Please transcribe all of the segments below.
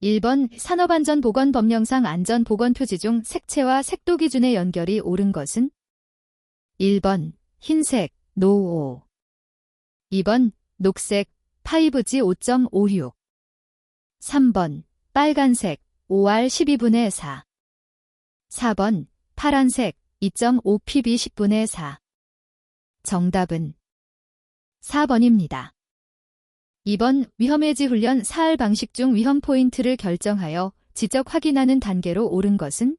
1번 산업안전보건법령상 안전보건표지 중 색채와 색도 기준의 연결이 옳은 것은 1번 흰색, 노5. 2번 녹색, 5G 5.56. 3번 빨간색, 5R 12분의 4. 4번 파란색, 2.5pb 10분의 4. 정답은 4번입니다. 2번 위험해지 훈련 사할 방식 중 위험 포인트를 결정하여 지적 확인하는 단계로 옳은 것은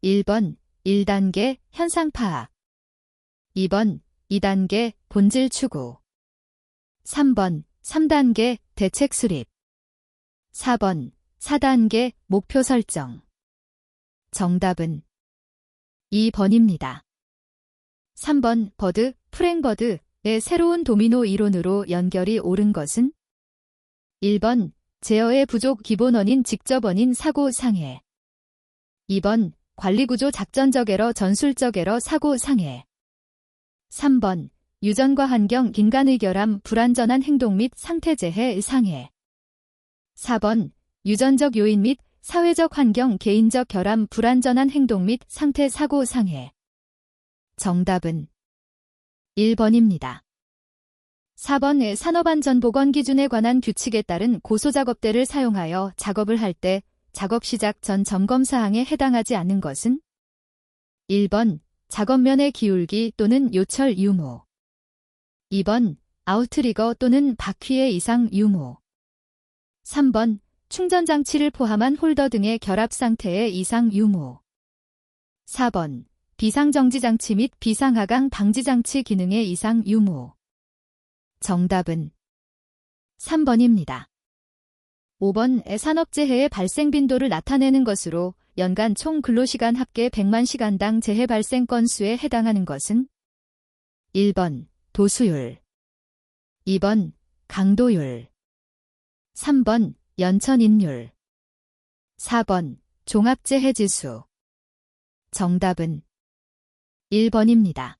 1번 1단계 현상 파악. 2번 2단계 본질 추구. 3번 3단계 대책 수립. 4번 4단계 목표 설정. 정답은 2번입니다. 3번 버드, 프랭버드의 새로운 도미노 이론으로 연결이 옳은 것은 1번 제어의 부족 기본 원인 직접 원인 사고 상해. 2번 관리구조 작전적 에러 전술적 에러 사고 상해. 3번 유전과 환경 인간의 결함 불안전한 행동 및 상태 재해 상해. 4번 유전적 요인 및 사회적 환경 개인적 결함 불안전한 행동 및 상태 사고 상해. 정답은 1번입니다. 4번 산업안전보건 기준에 관한 규칙에 따른 고소작업대를 사용하여 작업을 할 때 작업 시작 전 점검사항에 해당하지 않는 것은 1번 작업면의 기울기 또는 요철 유무. 2번 아웃트리거 또는 바퀴의 이상 유무. 3번 충전장치를 포함한 홀더 등의 결합 상태의 이상 유무. 4번 비상정지장치 및 비상하강 방지장치 기능의 이상 유무. 정답은 3번입니다. 5번 산업재해의 발생 빈도를 나타내는 것으로 연간 총 근로시간 합계 100만 시간당 재해 발생 건수에 해당하는 것은 1번 도수율. 2번 강도율. 3번 연천인율. 4번 종합재해지수. 정답은 1번입니다.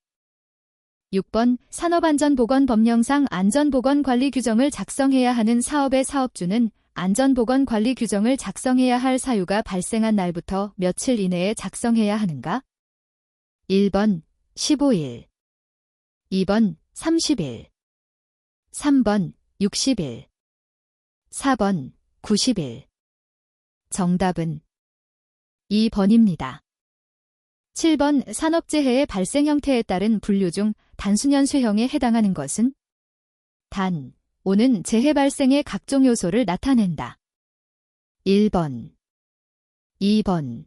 6번 산업안전보건법령상 안전보건관리 규정을 작성해야 하는 사업의 사업주는 안전보건관리 규정을 작성해야 할 사유가 발생한 날부터 며칠 이내에 작성해야 하는가? 1번 15일. 2번 30일. 3번 60일. 4번 90일. 정답은 2번입니다. 7번 산업재해의 발생 형태에 따른 분류 중 단순연쇄형에 해당하는 것은 단, 오는 재해 발생의 각종 요소를 나타낸다. 1번, 2번,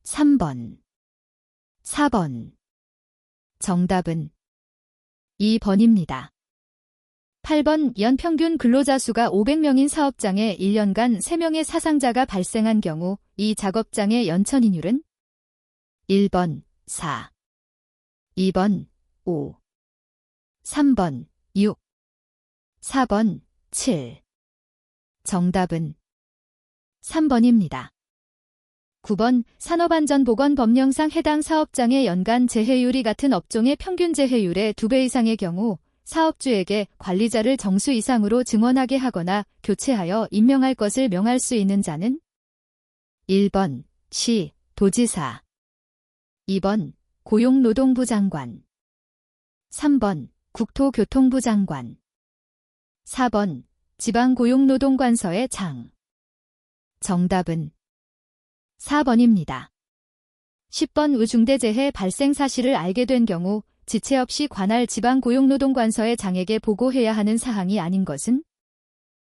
3번, 4번. 정답은 2번입니다. 8번 연평균 근로자 수가 500명인 사업장에 1년간 3명의 사상자가 발생한 경우 이 작업장의 연천인율은 1번 4, 2번 5, 3번 6, 4번 7. 정답은 3번입니다. 9번 산업안전보건법령상 해당 사업장의 연간 재해율이 같은 업종의 평균 재해율의 2배 이상의 경우 사업주에게 관리자를 정수 이상으로 증원하게 하거나 교체하여 임명할 것을 명할 수 있는 자는 1번 시, 도지사. 2번 고용노동부 장관. 3번 국토교통부 장관. 4번 지방고용노동관서의 장. 정답은 4번입니다. 10번 의중대재해 발생 사실을 알게 된 경우 지체 없이 관할 지방고용노동관서의 장에게 보고해야 하는 사항이 아닌 것은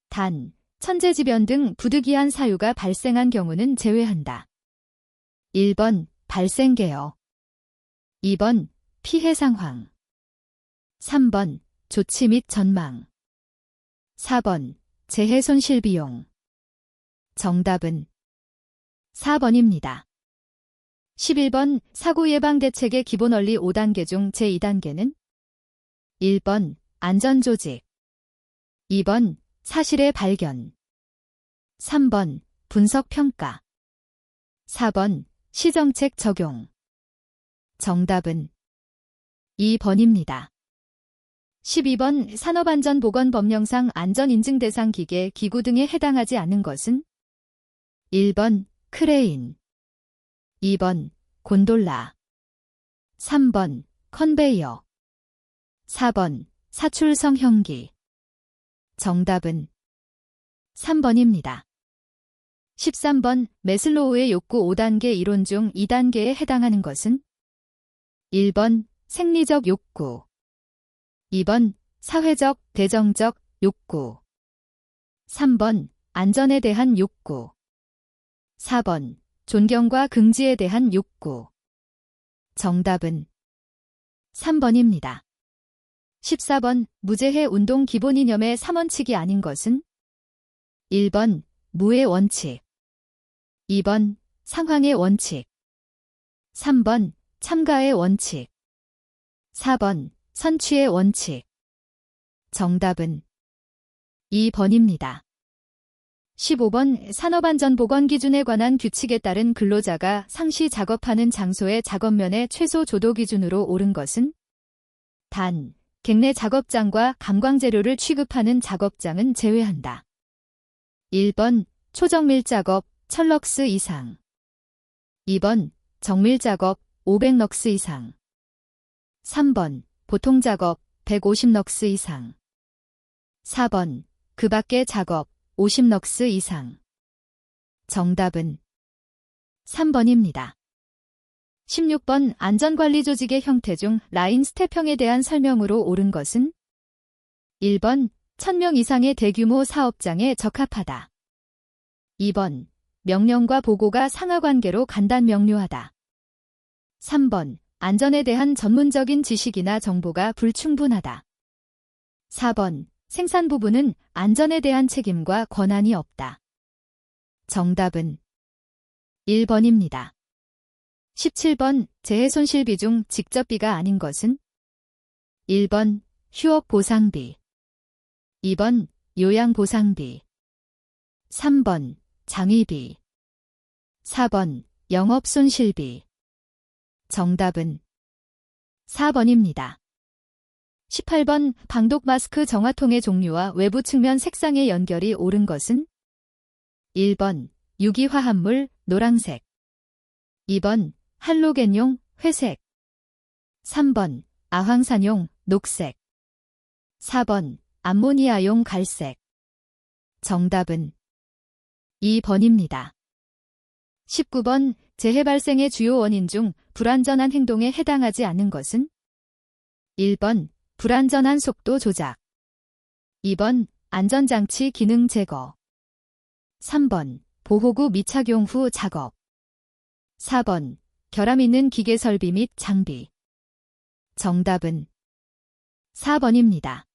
단, 천재지변 등 부득이한 사유가 발생한 경우는 제외한다. 1번 발생계여. 2번 피해 상황. 3번 조치 및 전망. 4번 재해 손실 비용. 정답은 4번입니다. 11번 사고 예방 대책의 기본 원리 5단계 중 제2단계는 1번 안전조직. 2번 사실의 발견. 3번 분석평가. 4번 시정책 적용. 정답은 2번입니다. 12번 산업안전보건법령상 안전인증 대상 기계, 기구 등에 해당하지 않는 것은 1번 크레인, 2번 곤돌라, 3번 컨베이어, 4번 사출성형기. 정답은 3번입니다. 13번 매슬로우의 욕구 5단계 이론 중 2단계에 해당하는 것은 1번 생리적 욕구, 2번 사회적, 대정적 욕구, 3번 안전에 대한 욕구, 4번 존경과 긍지에 대한 욕구. 정답은 3번입니다. 14번 무재해 운동 기본 이념의 3원칙이 아닌 것은 1번 무의 원칙, 2번 상황의 원칙, 3번 참가의 원칙, 4번 선취의 원칙. 정답은 2번입니다. 15번 산업안전보건기준에 관한 규칙에 따른 근로자가 상시 작업하는 장소의 작업면의 최소 조도 기준으로 옳은 것은 단, 객내 작업장과 감광재료를 취급하는 작업장은 제외한다. 1번 초정밀작업 1000럭스 이상, 2번 정밀작업 500럭스 이상, 3번 보통작업 150럭스 이상, 4번 그 밖의 작업 50럭스 이상. 정답은 3번입니다. 16번 안전관리 조직의 형태 중 라인 스텝형에 대한 설명으로 옳은 것은 1번 1000명 이상의 대규모 사업장에 적합하다. 2번 명령과 보고가 상하관계로 간단 명료하다. 3번 안전에 대한 전문적인 지식이나 정보가 불충분하다. 4번 생산 부분은 안전에 대한 책임과 권한이 없다. 정답은 1번입니다. 17번 재해손실비 중 직접비가 아닌 것은 1번 휴업보상비, 2번 요양보상비, 3번 장의비, 4번 영업손실비. 정답은 4번입니다. 18번 방독 마스크 정화통의 종류와 외부 측면 색상의 연결이 옳은 것은 1번 유기화합물 노란색, 2번 할로겐용 회색, 3번 아황산용 녹색, 4번 암모니아용 갈색. 정답은 2번입니다. 19번 재해 발생의 주요 원인 중 불안전한 행동에 해당하지 않는 것은 1번 불안전한 속도 조작, 2번 안전장치 기능 제거, 3번 보호구 미착용 후 작업, 4번 결함 있는 기계 설비 및 장비. 정답은 4번입니다.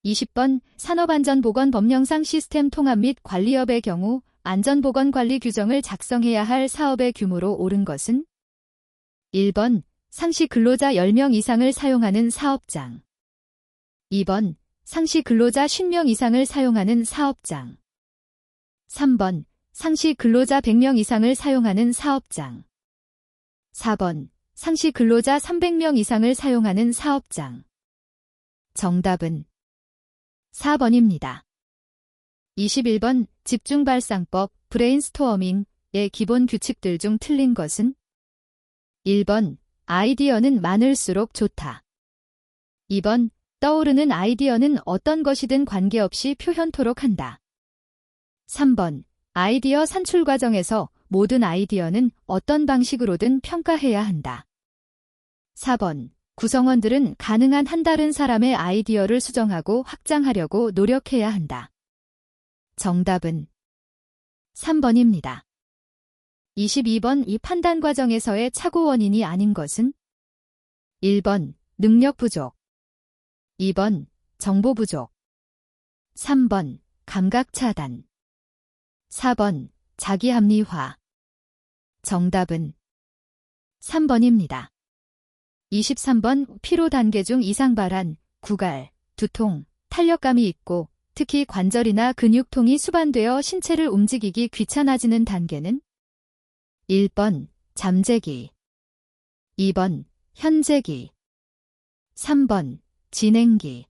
20번 산업안전보건법령상 시스템 통합 및 관리업의 경우 안전보건관리 규정을 작성해야 할 사업의 규모로 옳은 것은 1번 상시 근로자 10명 이상을 사용하는 사업장, 2번 상시 근로자 50명 이상을 사용하는 사업장, 3번 상시 근로자 100명 이상을 사용하는 사업장, 4번 상시 근로자 300명 이상을 사용하는 사업장. 정답은 4번입니다. 21번 집중발상법 브레인스토어밍의 기본 규칙들 중 틀린 것은 1번 아이디어는 많을수록 좋다. 2번 떠오르는 아이디어는 어떤 것이든 관계없이 표현토록 한다. 3번 아이디어 산출 과정에서 모든 아이디어는 어떤 방식으로든 평가해야 한다. 4번 구성원들은 가능한 한 다른 사람의 아이디어를 수정하고 확장하려고 노력해야 한다. 정답은 3번입니다. 22번 이 판단 과정에서의 착오 원인이 아닌 것은 1번 능력 부족, 2번 정보 부족, 3번 감각 차단, 4번 자기 합리화. 정답은 3번입니다. 23번 피로 단계 중 이상 발한, 구갈, 두통, 탄력감이 있고 특히 관절이나 근육통이 수반되어 신체를 움직이기 귀찮아지는 단계는 1번 잠재기, 2번 현재기, 3번 진행기.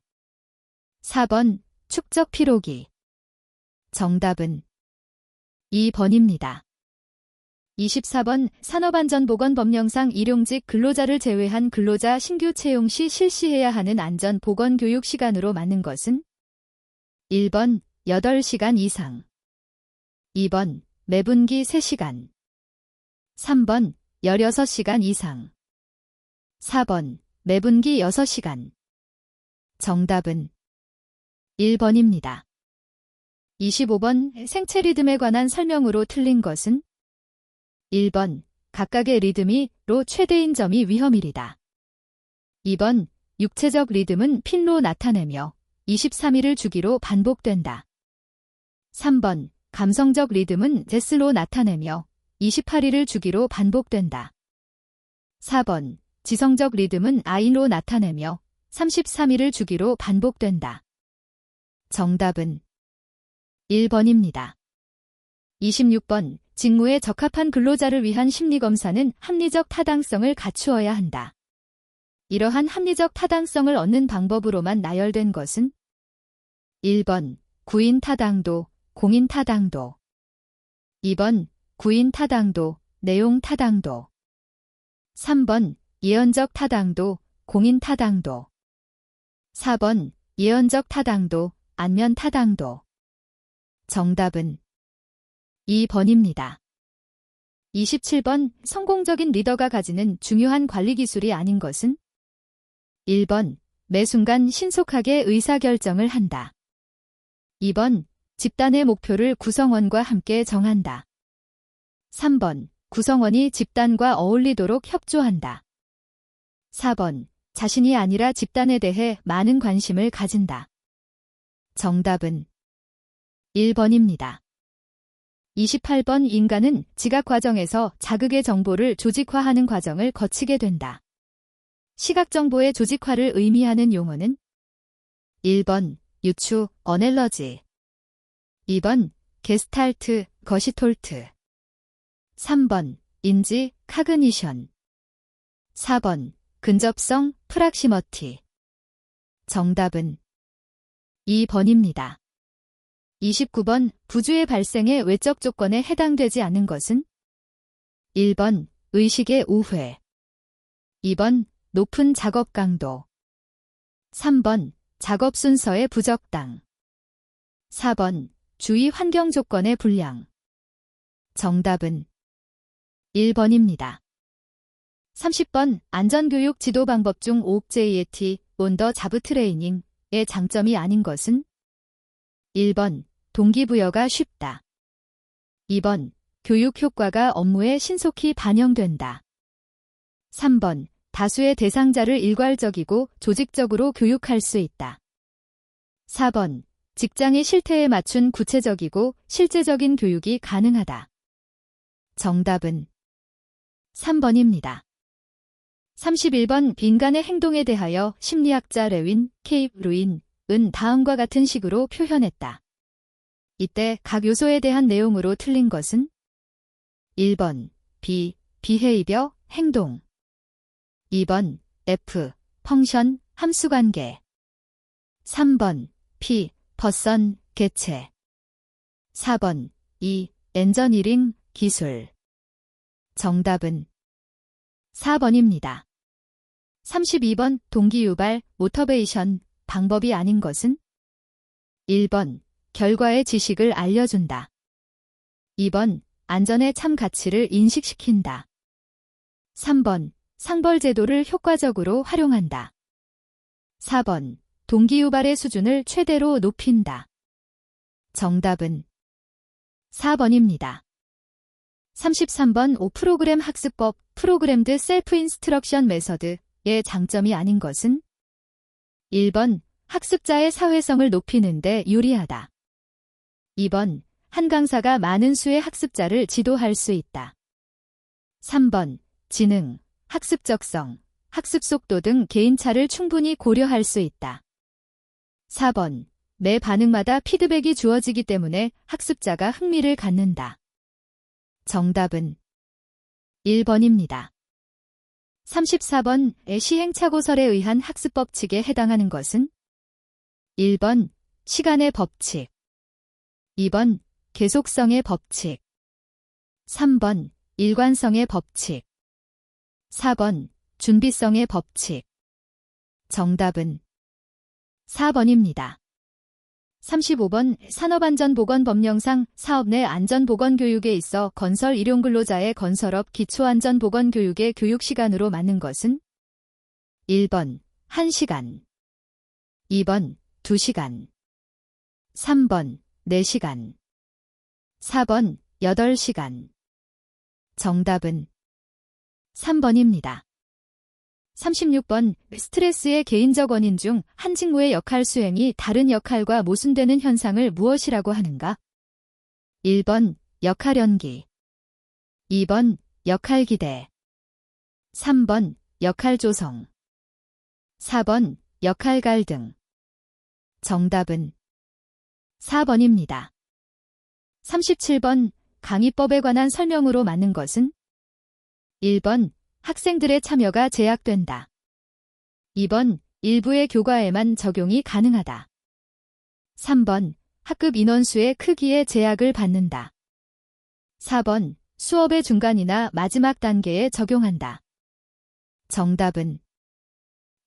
4번 축적 피로기. 정답은 2번입니다. 24번 산업안전보건법령상 일용직 근로자를 제외한 근로자 신규 채용 시 실시해야 하는 안전보건교육 시간으로 맞는 것은 1번 8시간 이상, 2번 매분기 3시간, 3번 16시간 이상, 4번 매분기 6시간. 정답은 1번입니다. 25번 생체 리듬에 관한 설명으로 틀린 것은 1번 각각의 리듬이로 최대인 점이 위험일이다. 2번 육체적 리듬은 핀로 나타내며 23일을 주기로 반복된다. 3번 감성적 리듬은 제스로 나타내며 28일을 주기로 반복된다. 4번 지성적 리듬은 아인로 나타내며 33일을 주기로 반복된다. 정답은 1번입니다. 26번 직무에 적합한 근로자를 위한 심리검사는 합리적 타당성을 갖추어야 한다. 이러한 합리적 타당성을 얻는 방법으로만 나열된 것은 1번 구인 타당도, 공인 타당도, 2번 구인 타당도, 내용 타당도, 3번 예언적 타당도, 공인 타당도, 4번 예언적 타당도, 안면 타당도. 정답은 2번입니다. 27번 성공적인 리더가 가지는 중요한 관리 기술이 아닌 것은 1번 매 순간 신속하게 의사결정을 한다. 2번 집단의 목표를 구성원과 함께 정한다. 3번 구성원이 집단과 어울리도록 협조한다. 4번 자신이 아니라 집단에 대해 많은 관심을 가진다. 정답은 1번입니다. 28번 인간은 지각 과정에서 자극의 정보를 조직화하는 과정을 거치게 된다. 시각정보의 조직화를 의미하는 용어는 1번 유추, 어넬러지, 2번 게스탈트, 거시톨트, 3번 인지, 카그니션, 4번 근접성, 프락시머티. 정답은 2번입니다. 29번 부주의 발생의 외적 조건에 해당되지 않는 것은 1번 의식의 우회, 2번 높은 작업 강도, 3번 작업 순서의 부적당, 4번 주위 환경 조건의 불량. 정답은 1번입니다. 30번 안전교육 지도 방법 중 OJT, 온더 자브 트레이닝의 장점이 아닌 것은 1번 동기부여가 쉽다. 2번 교육 효과가 업무에 신속히 반영된다. 3번 다수의 대상자를 일괄적이고 조직적으로 교육할 수 있다. 4번 직장의 실태에 맞춘 구체적이고 실제적인 교육이 가능하다. 정답은 3번입니다. 31번 빈간의 행동에 대하여 심리학자 레윈, 케이프 루인은 다음과 같은 식으로 표현했다. 이때 각 요소에 대한 내용으로 틀린 것은 1번 비헤이비어, 행동, 2번 펑션, 함수관계, 3번 퍼선, 개체, 4번 엔저니링, 기술. 정답은 4번입니다. 32번 동기유발, 모터베이션, 방법이 아닌 것은 1번 결과의 지식을 알려준다. 2번 안전의 참 가치를 인식시킨다. 3번 상벌제도를 효과적으로 활용한다. 4번 동기유발의 수준을 최대로 높인다. 정답은 4번입니다. 33번 프로그램 학습법, 프로그램드 셀프 인스트럭션 메서드의 장점이 아닌 것은 1번 학습자의 사회성을 높이는 데 유리하다. 2번 한 강사가 많은 수의 학습자를 지도할 수 있다. 3번 지능, 학습적성, 학습 속도 등 개인차를 충분히 고려할 수 있다. 4번 매 반응마다 피드백이 주어지기 때문에 학습자가 흥미를 갖는다. 정답은 1번입니다. 34번의 시행착오설에 의한 학습 법칙에 해당하는 것은 1번 시간의 법칙, 2번 계속성의 법칙, 3번 일관성의 법칙, 4번 준비성의 법칙. 정답은 4번입니다. 35번 산업안전보건법령상 사업 내 안전보건교육에 있어 건설 일용근로자의 건설업 기초안전보건교육의 교육시간으로 맞는 것은 1번 1시간, 2번 2시간, 3번 4시간, 4번 8시간. 정답은 3번입니다. 36번 스트레스의 개인적 원인 중 한 직무의 역할 수행이 다른 역할과 모순되는 현상을 무엇이라고 하는가? 1번 역할연기, 2번 역할기대, 3번 역할조성, 4번 역할갈등. 정답은 4번입니다. 37번 강의법에 관한 설명으로 맞는 것은 1번 학생들의 참여가 제약된다. 2번 일부의 교과에만 적용이 가능하다. 3번 학급 인원수의 크기에 제약을 받는다. 4번 수업의 중간이나 마지막 단계에 적용한다. 정답은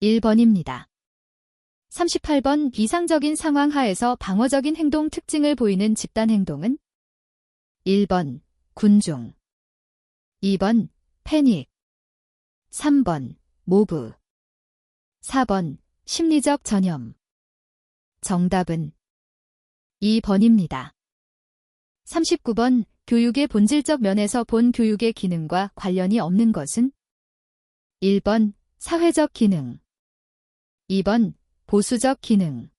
1번입니다. 38번 이상적인 상황 하에서 방어적인 행동 특징을 보이는 집단 행동은 1번 군중, 2번 패닉, 3번 모브, 4번 심리적 전염. 정답은 2번입니다. 39번 교육의 본질적 면에서 본 교육의 기능과 관련이 없는 것은 1번 사회적 기능, 2번 보수적 기능,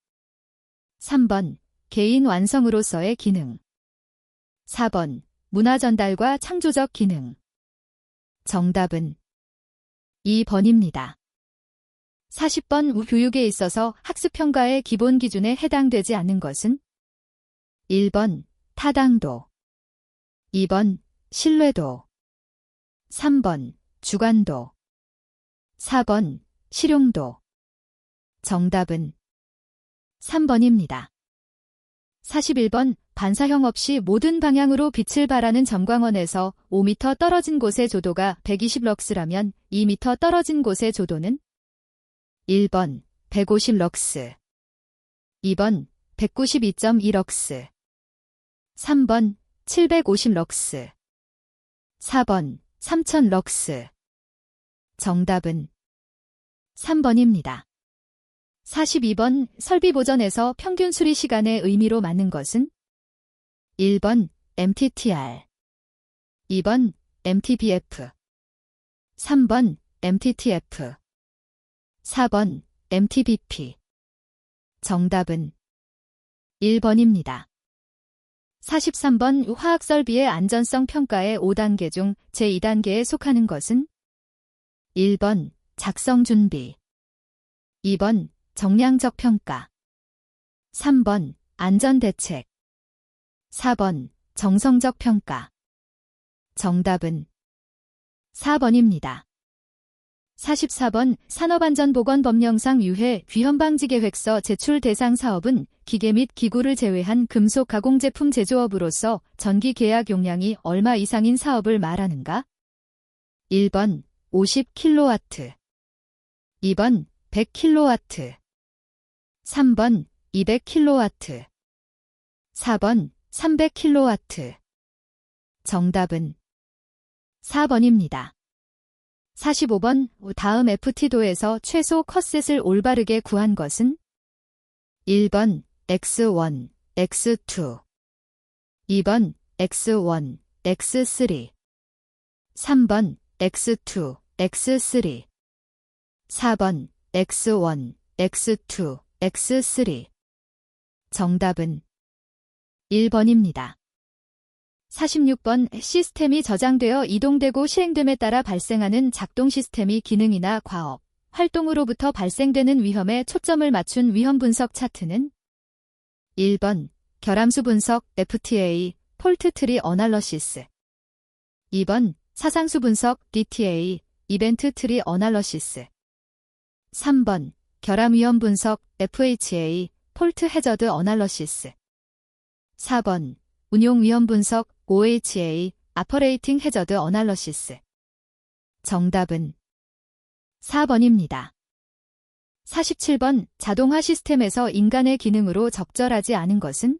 3번 개인 완성으로서의 기능, 4번 문화 전달과 창조적 기능. 정답은 2번입니다. 40번 교육에 있어서 학습평가의 기본 기준에 해당되지 않는 것은 1번 타당도, 2번 신뢰도, 3번 주관도, 4번 실용도. 정답은 3번입니다. 41번 반사형 없이 모든 방향으로 빛을 발하는 점광원에서 5m 떨어진 곳의 조도가 120럭스라면 2m 떨어진 곳의 조도는 1번 150럭스, 2번 192.2럭스, 3번 750럭스, 4번 3000럭스. 정답은 3번입니다. 42번 설비보전에서 평균 수리 시간의 의미로 맞는 것은 1번 MTTR, 2번 MTBF, 3번 MTTF, 4번 MTBP. 정답은 1번입니다. 43번 화학설비의 안전성 평가의 5단계 중 제2단계에 속하는 것은 1번 작성 준비, 2번 정량적 평가, 3번 안전대책, 4번 정성적 평가. 정답은 4번입니다. 44번 산업안전보건법령상 유해 위험방지계획서 제출 대상 사업은 기계 및 기구를 제외한 금속 가공제품 제조업으로서 전기 계약 용량이 얼마 이상인 사업을 말하는가? 1번 50kW, 2번 100kW, 3번 200kW, 4번 300kW. 정답은 4번입니다. 45번 다음 FT도에서 최소 컷셋을 올바르게 구한 것은 1번 X1, X2, 2번 X1, X3, 3번 X2, X3, 4번 X1, X2, X3. 정답은 1번입니다. 46번 시스템이 저장되어 이동되고 실행됨에 따라 발생하는 작동 시스템이 기능이나 과업, 활동으로부터 발생되는 위험에 초점을 맞춘 위험 분석 차트는 1번 결함수 분석 FTA, 폴트 트리 어널러시스, 2번 사상수 분석 DTA, 이벤트 트리 어널러시스. 3번 결함 위험 분석 FHA 폴트 해저드 어널러시스. 4번 운용 위험 분석 OHA 아퍼레이팅 해저드 어널러시스. 정답은 4번입니다. 47번 자동화 시스템에서 인간의 기능으로 적절하지 않은 것은?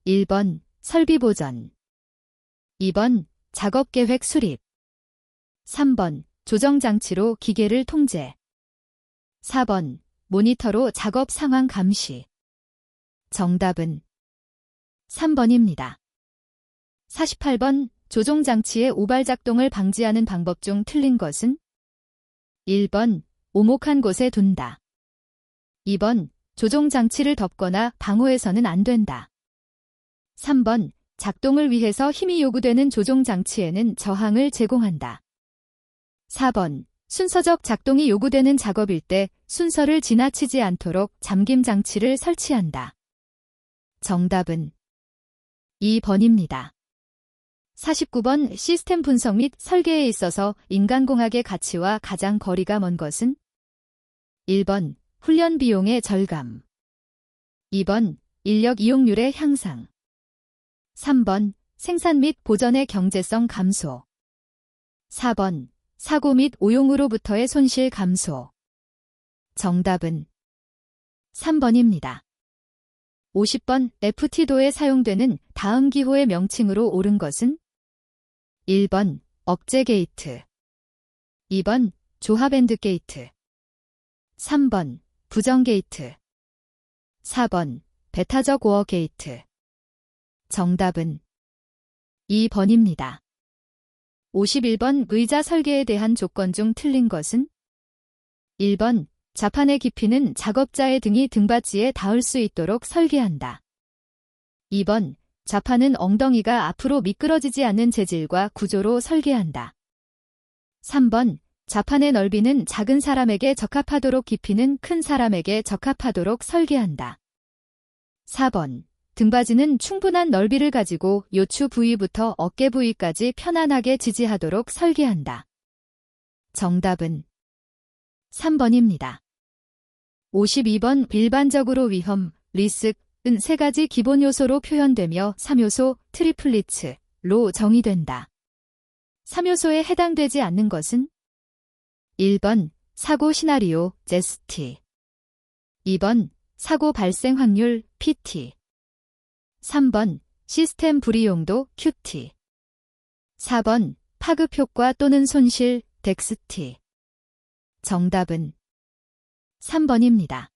1번 설비 보전, 2번 작업 계획 수립, 3번 조정 장치로 기계를 통제, 4번 모니터로 작업 상황 감시. 정답은 3번입니다. 48번 조종 장치의 오발 작동을 방지하는 방법 중 틀린 것은? 1번 오목한 곳에 둔다. 2번 조종 장치를 덮거나 방호해서는 안 된다. 3번 작동을 위해서 힘이 요구되는 조종 장치에는 저항을 제공한다. 4번 순서적 작동이 요구되는 작업일 때 순서를 지나치지 않도록 잠김 장치를 설치한다. 정답은 2번입니다. 49번 시스템 분석 및 설계에 있어서 인간공학의 가치와 가장 거리가 먼 것은? 1번 훈련 비용의 절감, 2번 인력 이용률의 향상, 3번 생산 및 보전의 경제성 감소, 4번 사고 및 오용으로부터의 손실 감소. 정답은 3번입니다. 50번 FT도에 사용되는 다음 기호의 명칭으로 옳은 것은? 1번 억제 게이트, 2번 조합 앤드 게이트, 3번 부정 게이트, 4번 배타적 오어 게이트. 정답은 2번입니다. 51번 의자 설계에 대한 조건 중 틀린 것은? 1번 좌판의 깊이는 작업자의 등이 등받이에 닿을 수 있도록 설계한다. 2번 좌판은 엉덩이가 앞으로 미끄러지지 않는 재질과 구조로 설계한다. 3번 좌판의 넓이는 작은 사람에게 적합하도록 깊이는 큰 사람에게 적합하도록 설계한다. 4번 등받이는 충분한 넓이를 가지고 요추 부위부터 어깨 부위까지 편안하게 지지하도록 설계한다. 정답은 3번입니다. 52번 일반적으로 위험, 리스크는 세 가지 기본 요소로 표현되며 3요소 트리플리츠로 정의된다. 3요소에 해당되지 않는 것은? 1번 사고 시나리오 제스티, 2번 사고 발생 확률 PT, 3번 시스템 불이용도 QT, 4번 파급 효과 또는 손실 덱스티. 정답은 3번입니다.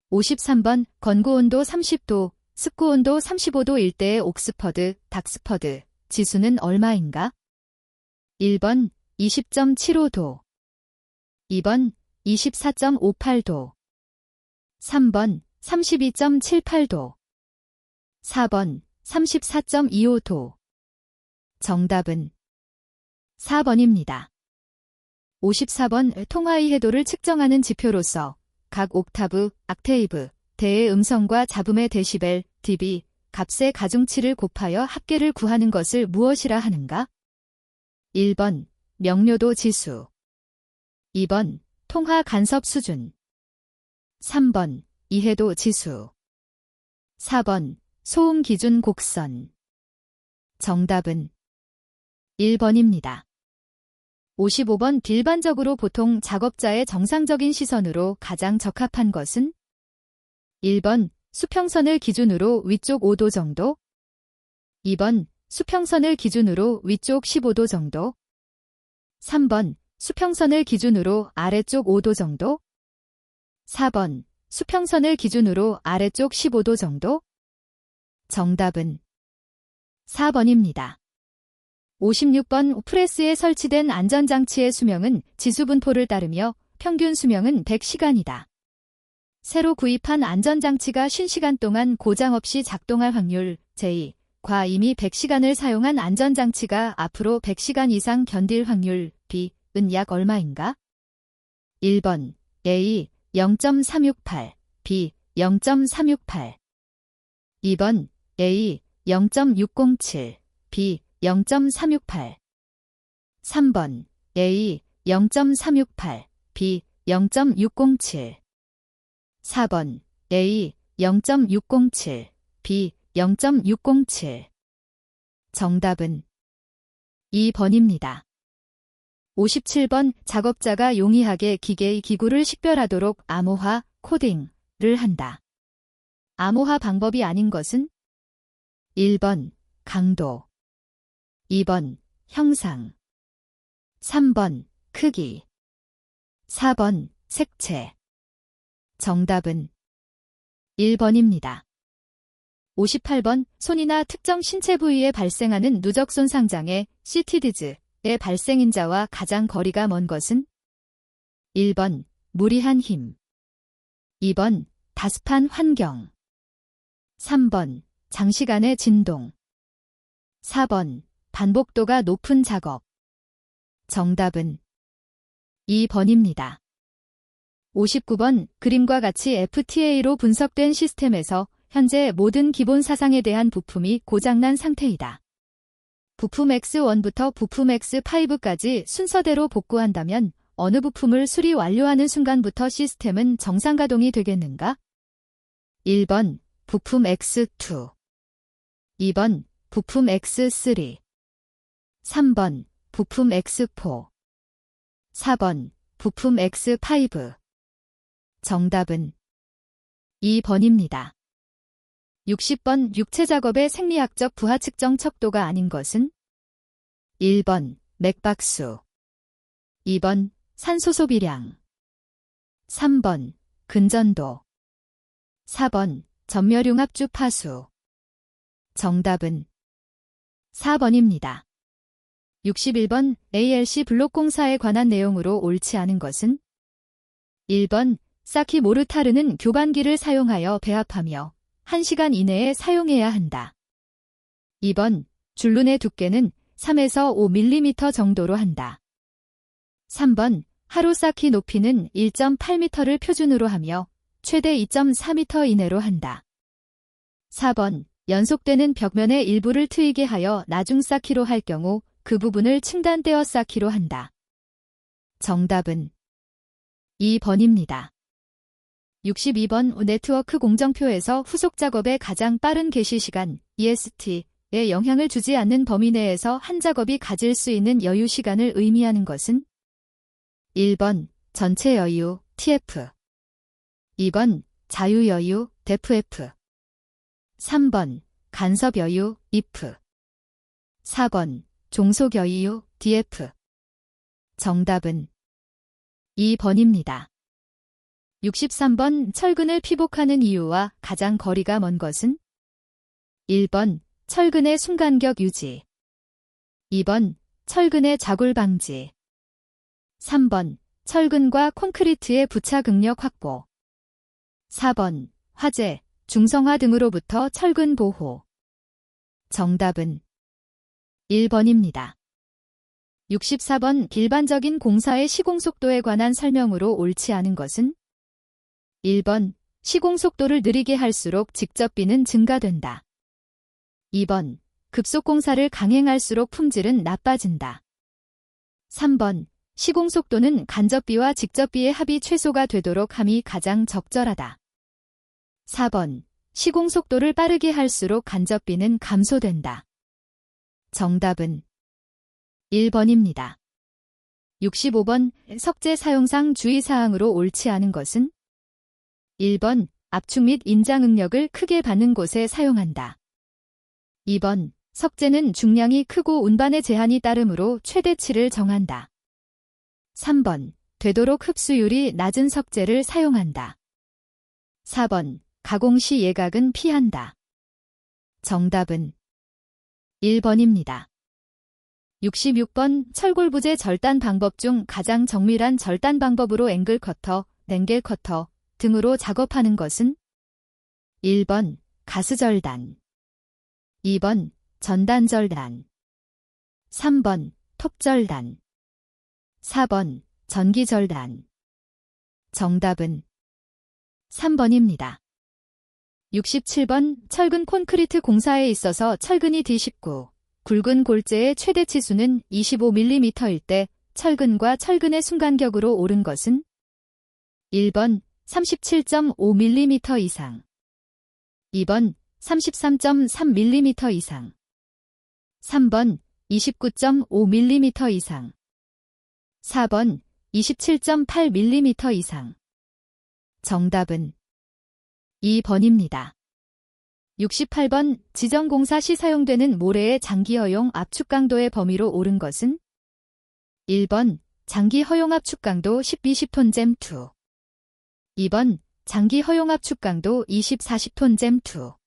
53번 건고온도 30도, 습고온도 35도 일대의 옥스퍼드, 닥스퍼드 지수는 얼마인가? 1번 20.75도, 2번 24.58도, 3번 32.78도, 4번 34.25도. 정답은 4번입니다. 54번 통화의 해도를 측정하는 지표로서 각 옥타브, 악테이브, 대의 음성과 잡음의 데시벨, dB, 값의 가중치를 곱하여 합계를 구하는 것을 무엇이라 하는가? 1번 명료도 지수, 2번 통화 간섭 수준, 3번 이해도 지수, 4번 소음 기준 곡선. 정답은 1번입니다. 55번 일반적으로 보통 작업자의 정상적인 시선으로 가장 적합한 것은? 1번 수평선을 기준으로 위쪽 5도 정도, 2번 수평선을 기준으로 위쪽 15도 정도, 3번 수평선을 기준으로 아래쪽 5도 정도, 4번 수평선을 기준으로 아래쪽 15도 정도. 정답은 4번입니다. 56번 프레스에 설치된 안전장치의 수명은 지수분포를 따르며 평균 수명은 100시간이다. 새로 구입한 안전장치가 50시간 동안 고장 없이 작동할 확률 J,과 이미 100시간을 사용한 안전장치가 앞으로 100시간 이상 견딜 확률 B은 약 얼마인가? 1번 A 0.368, B 0.368, 2번 A 0.607, B 0.368, 3번 A 0.368, B 0.607. 4번 A 0.607, B 0.607. 정답은 2번입니다. 57번 작업자가 용이하게 기계의 기구를 식별하도록 암호화, 코딩을 한다. 암호화 방법이 아닌 것은? 1번 강도, 2번 형상, 3번 크기, 4번 색채. 정답은 1번입니다. 58번 손이나 특정 신체 부위에 발생하는 누적 손상 장애, CTD즈의 발생인자와 가장 거리가 먼 것은? 1번 무리한 힘, 2번 다습한 환경, 3번 장시간의 진동, 4번 반복도가 높은 작업. 정답은 2번입니다. 59번 그림과 같이 FTA로 분석된 시스템에서 현재 모든 기본 사상에 대한 부품이 고장난 상태이다. 부품 X1부터 부품 X5까지 순서대로 복구한다면 어느 부품을 수리 완료하는 순간부터 시스템은 정상 가동이 되겠는가? 1번 부품 X2, 2번 부품 X3, 3번 부품 X4, 4번 부품 X5. 정답은 2번입니다. 60번 육체 작업의 생리학적 부하 측정 척도가 아닌 것은? 1번 맥박수, 2번 산소 소비량, 3번 근전도, 4번 전멸융합 주파수. 정답은 4번입니다. 61번 ALC 블록 공사에 관한 내용으로 옳지 않은 것은? 1번 사키 모르타르는 교반기를 사용하여 배합하며 1시간 이내에 사용해야 한다. 2번 줄눈의 두께는 3에서 5mm 정도로 한다. 3번 하루 쌓기 높이는 1.8m를 표준으로 하며 최대 2.4m 이내로 한다. 4번 연속되는 벽면의 일부를 트이게 하여 나중 쌓기로 할 경우 그 부분을 층단떼어 쌓기로 한다. 정답은 2번입니다. 62번 네트워크 공정표에서 후속 작업의 가장 빠른 개시 시간 EST에 영향을 주지 않는 범위 내에서 한 작업이 가질 수 있는 여유 시간을 의미하는 것은? 1번 전체 여유 TF, 2번 자유 여유 DEF, 3번 간섭 여유 IF, 4번 종속 여유 DF. 정답은 2번입니다. 63번 철근을 피복하는 이유와 가장 거리가 먼 것은? 1번 철근의 순간격 유지, 2번 철근의 자굴 방지, 3번 철근과 콘크리트의 부착 응력 확보, 4번 화재, 중성화 등으로부터 철근 보호. 정답은 1번입니다. 64번 일반적인 공사의 시공속도에 관한 설명으로 옳지 않은 것은? 1번 시공속도를 느리게 할수록 직접비는 증가된다. 2번 급속공사를 강행할수록 품질은 나빠진다. 3번 시공속도는 간접비와 직접비의 합이 최소가 되도록 함이 가장 적절하다. 4번 시공속도를 빠르게 할수록 간접비는 감소된다. 정답은 1번입니다. 65번 석재 사용상 주의사항으로 옳지 않은 것은? 1번 압축 및 인장 응력을 크게 받는 곳에 사용한다. 2번 석재는 중량이 크고 운반의 제한이 따르므로 최대치를 정한다. 3번 되도록 흡수율이 낮은 석재를 사용한다. 4번 가공 시 예각은 피한다. 정답은 1번입니다. 66번 철골부재 절단 방법 중 가장 정밀한 절단 방법으로 앵글 커터, 랭겔 커터 등으로 작업하는 것은? 1번 가스 절단, 2번 전단 절단, 3번 톱 절단, 4번 전기 절단. 정답은 3번입니다. 67번 철근 콘크리트 공사에 있어서 철근이 D19, 굵은 골재의 최대 치수는 25mm일 때 철근과 철근의 순간격으로 오른 것은 1번 37.5mm 이상, 2번 33.3mm 이상, 3번 29.5mm 이상, 4번 27.8mm 이상. 정답은 2번입니다. 68번 지정공사 시 사용되는 모래의 장기 허용 압축 강도의 범위로 오른 것은 1번 장기 허용 압축 강도 10-20톤 잼2, 2번 장기 허용 압축 강도 20-40톤 잼2,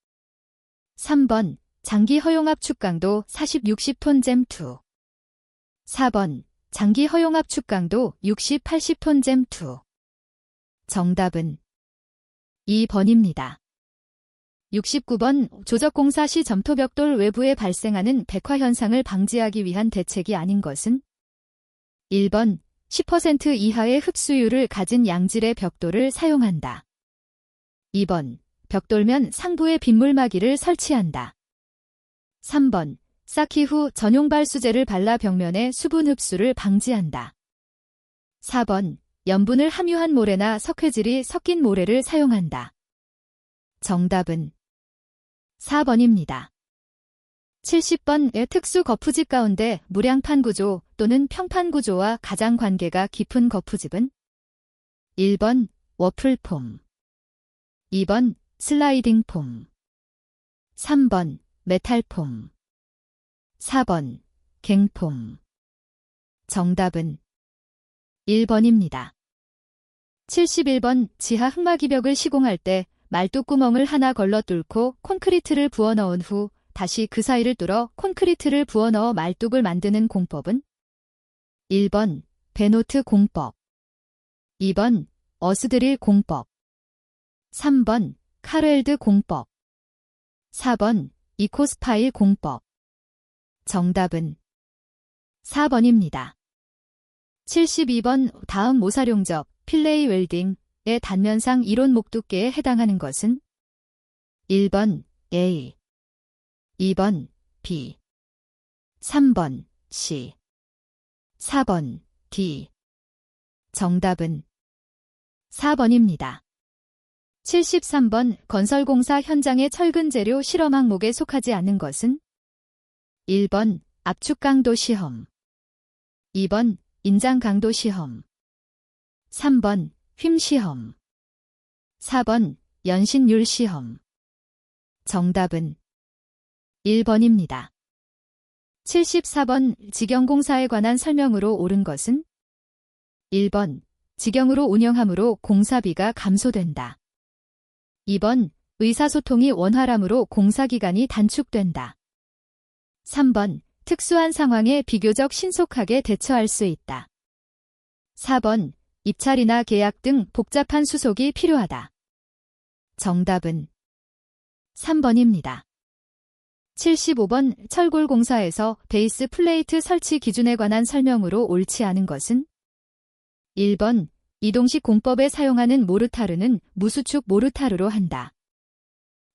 3번 장기 허용 압축 강도 40-60톤 잼2, 4번 장기 허용 압축 강도 60-80톤 잼2. 정답은 2번입니다. 69번 조적공사 시 점토벽돌 외부에 발생하는 백화 현상을 방지하기 위한 대책이 아닌 것은 1번 10% 이하의 흡수율을 가진 양질의 벽돌을 사용한다. 2번 벽돌면 상부에 빗물막이를 설치한다. 3번 쌓기 후 전용 발수제를 발라 벽면의 수분 흡수를 방지한다. 4번 염분을 함유한 모래나 석회질이 섞인 모래를 사용한다. 정답은 4번입니다. 70번의 특수 거푸집 가운데 무량판 구조 또는 평판 구조와 가장 관계가 깊은 거푸집은 1번 워플폼, 2번 슬라이딩 폼, 3번 메탈폼, 4번 갱폼. 정답은 1번입니다. 71번 지하 흙막이벽을 시공할 때 말뚝구멍을 하나 걸러 뚫고 콘크리트를 부어 넣은 후 다시 그 사이를 뚫어 콘크리트를 부어 넣어 말뚝을 만드는 공법은 1번 베노트 공법, 2번 어스드릴 공법, 3번 카르엘드 공법, 4번 이코스파일 공법. 정답은 4번입니다. 72번 다음 모사룡적 필레이 웰딩의 단면상 이론 목두께에 해당하는 것은 1번 A, 2번 B, 3번 C, 4번 D. 정답은 4번입니다. 73번 건설공사 현장의 철근 재료 실험 항목에 속하지 않는 것은 1번 압축 강도 시험, 2번 인장 강도 시험, 3번 휨 시험, 4번 연신율 시험. 정답은 1번입니다. 74번 직영공사에 관한 설명으로 옳은 것은 1번 직영으로 운영함으로 공사비가 감소된다. 2번 의사소통이 원활함으로 공사기간이 단축된다. 3번 특수한 상황에 비교적 신속하게 대처할 수 있다. 4번 입찰이나 계약 등 복잡한 수속이 필요하다. 정답은 3번입니다. 75번 철골공사에서 베이스 플레이트 설치 기준에 관한 설명으로 옳지 않은 것은 1번 이동식 공법에 사용하는 모르타르는 무수축 모르타르로 한다.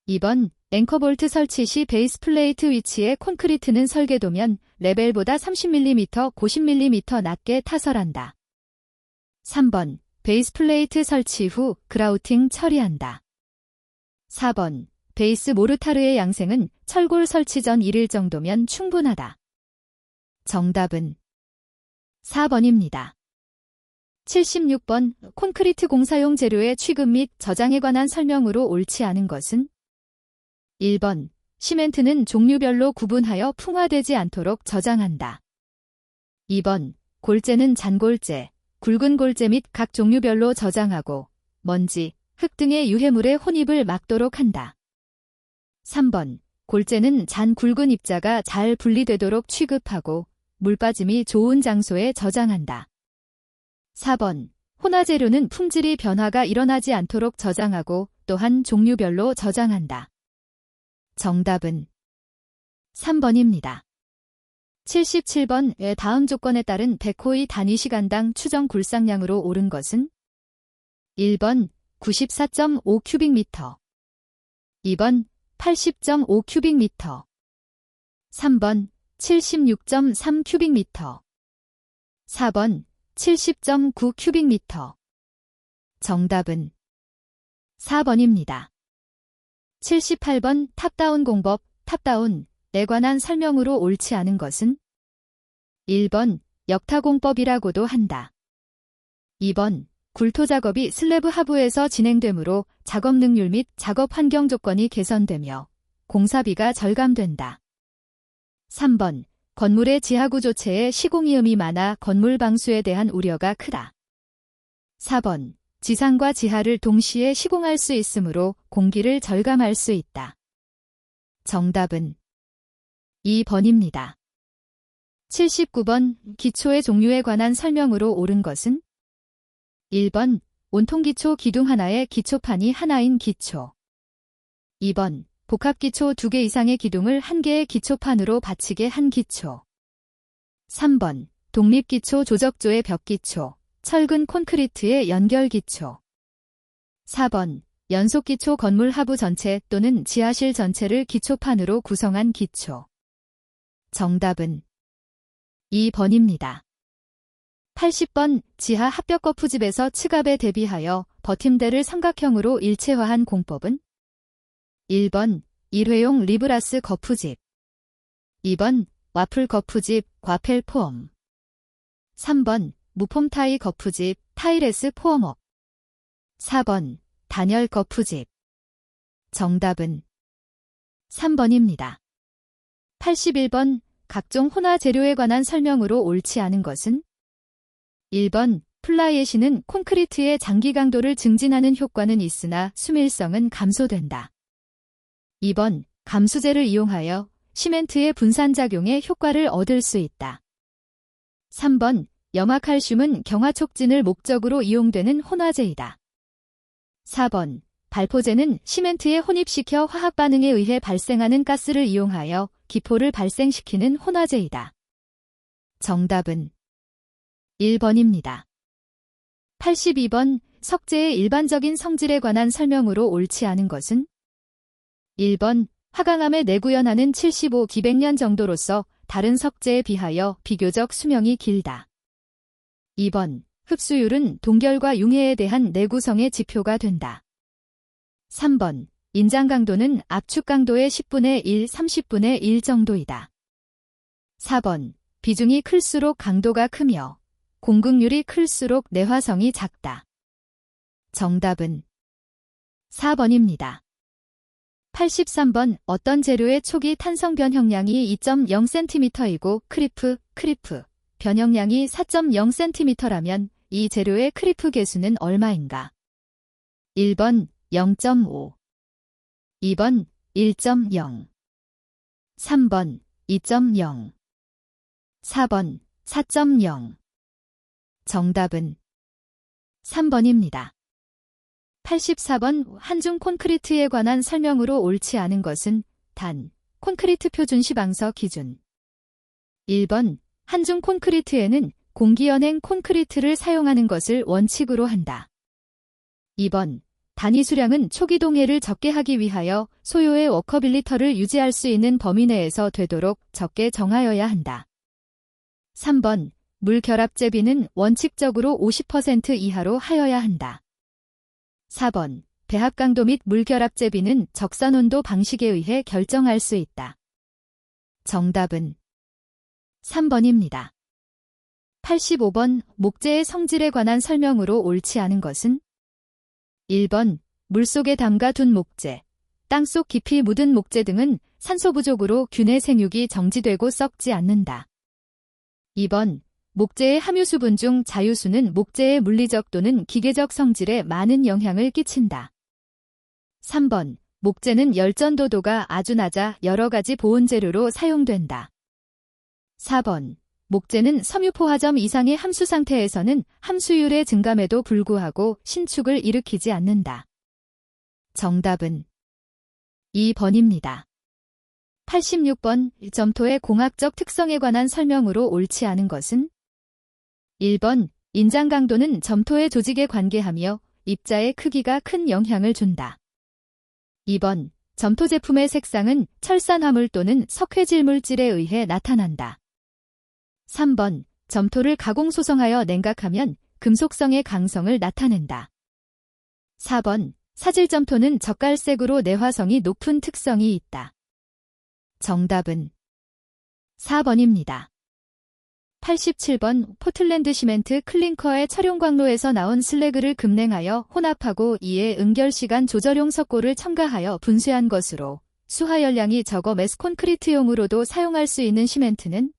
2번 앵커볼트 설치 시 베이스 플레이트 위치에 콘크리트는 설계도면 레벨보다 30mm, 50mm 낮게 타설한다. 3번 베이스 플레이트 설치 후 그라우팅 처리한다. 4번 베이스 모르타르의 양생은 철골 설치 전 1일 정도면 충분하다. 정답은 4번입니다. 76번 콘크리트 공사용 재료의 취급 및 저장에 관한 설명으로 옳지 않은 것은 1번 시멘트는 종류별로 구분하여 풍화되지 않도록 저장한다. 2번 골재는 잔골재, 굵은 골재 및 각 종류별로 저장하고 먼지, 흙 등의 유해물의 혼입을 막도록 한다. 3번 골재는 잔 굵은 입자가 잘 분리되도록 취급하고 물 빠짐이 좋은 장소에 저장한다. 4번 혼화재료는 품질이 변화가 일어나지 않도록 저장하고 또한 종류별로 저장한다. 정답은 3번입니다. 77번의 다음 조건에 따른 백호의 단위 시간당 추정 굴상량으로 옳은 것은 1번 94.5 큐빅미터, 2번 80.5 큐빅미터, 3번 76.3 큐빅미터, 4번 70.9 큐빅미터. 정답은 4번입니다. 78번 탑다운 공법, 탑다운에 관한 설명으로 옳지 않은 것은 1번 역타공법이라고도 한다. 2번 굴토 작업이 슬래브 하부에서 진행되므로 작업 능률 및 작업 환경 조건이 개선되며 공사비가 절감된다. 3번 건물의 지하구조체에 시공이음이 많아 건물 방수에 대한 우려가 크다. 4번 지상과 지하를 동시에 시공할 수 있으므로 공기를 절감할 수 있다. 정답은 2번입니다. 79번 기초의 종류에 관한 설명으로 옳은 것은 1번 온통기초 기둥 하나에 기초판이 하나인 기초. 2번 복합기초 2개 이상의 기둥을 1개의 기초판으로 받치게 한 기초. 3번 독립기초 조적조의 벽기초, 철근 콘크리트의 연결기초. 4번 연속기초 건물 하부 전체 또는 지하실 전체를 기초판으로 구성한 기초. 정답은 2번입니다. 80번 지하 합벽 거푸집에서 층압에 대비하여 버팀대를 삼각형으로 일체화한 공법은 1번 일회용 리브라스 거푸집. 2번 와플 거푸집 과펠 포엄. 3번 무폼 타이 거푸집 타이레스 포엄업. 4번 단열 거푸집. 정답은 3번입니다. 81번 각종 혼화 재료에 관한 설명으로 옳지 않은 것은 1번 플라이애쉬는 콘크리트의 장기 강도를 증진하는 효과는 있으나 수밀성은 감소된다. 2번 감수제를 이용하여 시멘트의 분산작용에 효과를 얻을 수 있다. 3번 염화칼슘은 경화 촉진을 목적으로 이용되는 혼화제이다. 4번 발포제는 시멘트에 혼입시켜 화학 반응에 의해 발생하는 가스를 이용하여 기포를 발생시키는 혼화제이다. 정답은 1번입니다. 82번 석재의 일반적인 성질에 관한 설명으로 옳지 않은 것은 1번 화강암에 내구연하는 75-200년 정도로서 다른 석재에 비하여 비교적 수명이 길다. 2번 흡수율은 동결과 융해에 대한 내구성의 지표가 된다. 3번 인장 강도는 압축 강도의 10분의 1, 30분의 1 정도이다. 4번 비중이 클수록 강도가 크며 공극률이 클수록 내화성이 작다. 정답은 4번입니다. 83번 어떤 재료의 초기 탄성 변형량이 2.0cm이고 크리프 변형량이 4.0cm라면 이 재료의 크리프 계수는 얼마인가? 1번 0.5, 2번 1.0, 3번 2.0, 4번 4.0. 정답은 3번입니다. 84번 한중 콘크리트에 관한 설명으로 옳지 않은 것은 단, 콘크리트 표준 시방서 기준. 1번 한중 콘크리트에는 공기연행 콘크리트를 사용하는 것을 원칙으로 한다. 2번 단위 수량은 초기 동해를 적게 하기 위하여 소요의 워커빌리터를 유지할 수 있는 범위 내에서 되도록 적게 정하여야 한다. 3번 물 결합 제비는 원칙적으로 50% 이하로 하여야 한다. 4번 배합 강도 및 물 결합 제비는 적산 온도 방식에 의해 결정할 수 있다. 정답은 3번입니다. 85번 목재의 성질에 관한 설명으로 옳지 않은 것은 1번 물속에 담가둔 목재, 땅속 깊이 묻은 목재 등은 산소 부족으로 균의 생육이 정지되고 썩지 않는다. 2번 목재의 함유수분 중 자유수는 목재의 물리적 또는 기계적 성질에 많은 영향을 끼친다. 3번 목재는 열전도도가 아주 낮아 여러 가지 보온 재료로 사용된다. 4번 목재는 섬유포화점 이상의 함수 상태에서는 함수율의 증감에도 불구하고 신축을 일으키지 않는다. 정답은 2번입니다. 86번 점토의 공학적 특성에 관한 설명으로 옳지 않은 것은 1번 인장 강도는 점토의 조직에 관계하며 입자의 크기가 큰 영향을 준다. 2번 점토 제품의 색상은 철산 화물 또는 석회질 물질에 의해 나타난다. 3번 점토를 가공 소성하여 냉각하면 금속성의 강성을 나타낸다. 4번. 사질점토는 젓갈색으로 내화성이 높은 특성이 있다. 정답은 4번입니다. 87번. 포틀랜드 시멘트 클링커의 촬용 광로에서 나온 슬래그를 급냉하여 혼합하고 이에 응결시간 조절용 석고를 첨가하여 분쇄한 것으로 수하열량이 적어 매스 콘크리트용으로도 사용할 수 있는 시멘트는